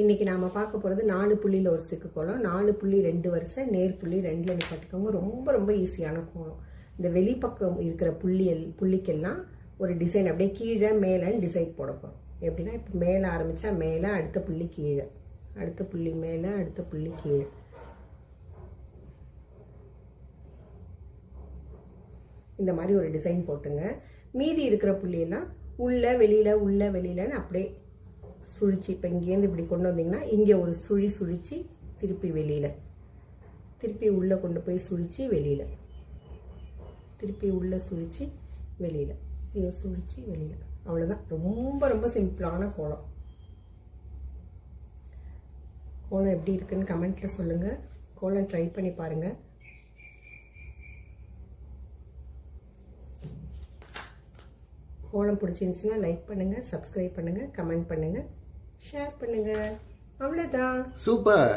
இன்றைக்கி நாம் பார்க்க போகிறது 4 புள்ளியில் ஒரு சிக்கு கோலம், 4 புள்ளி 2 வரிசை, நேர் புள்ளி 2ல் நிப்பாட்டிக்கோங்க. ரொம்ப ரொம்ப ஈஸியான கோலம். இந்த வெளிப்பக்கம் இருக்கிற புள்ளிக்கெல்லாம் ஒரு டிசைன் அப்படியே கீழே மேலேன்னு டிசைன் போட போகிறோம். எப்படின்னா இப்போ மேலே ஆரம்பித்தா மேலே, அடுத்த புள்ளி கீழே, அடுத்த புள்ளி மேலே, அடுத்த புள்ளி கீழே. இந்த மாதிரி ஒரு டிசைன் போட்டுங்க. மீதி இருக்கிற புள்ளியெல்லாம் உள்ளே வெளியில் உள்ளே வெளியிலன்னு அப்படியே சுழிச்சு, இப்போ இங்கேருந்து இப்படி கொண்டு வந்தீங்கன்னா இங்கே ஒரு சுழிச்சு திருப்பி வெளியில், திருப்பி உள்ளே கொண்டு போய் சுழிச்சு வெளியில், திருப்பி உள்ளே சுழிச்சு வெளியில், இதை சுழிச்சு வெளியில். அவ்வளோதான். ரொம்ப ரொம்ப சிம்பிளான கோலம். கோலம் எப்படி இருக்குன்னு கமெண்ட்டில் சொல்லுங்கள். கோலம் ட்ரை பண்ணி பாருங்கள். கோலம் பிடிச்சிருந்துச்சுன்னா லைக் பண்ணுங்கள், சப்ஸ்கிரைப் பண்ணுங்கள், கமெண்ட் பண்ணுங்கள், ஷேர் பண்ணுங்கள். அவ்வளோதான். சூப்பர்.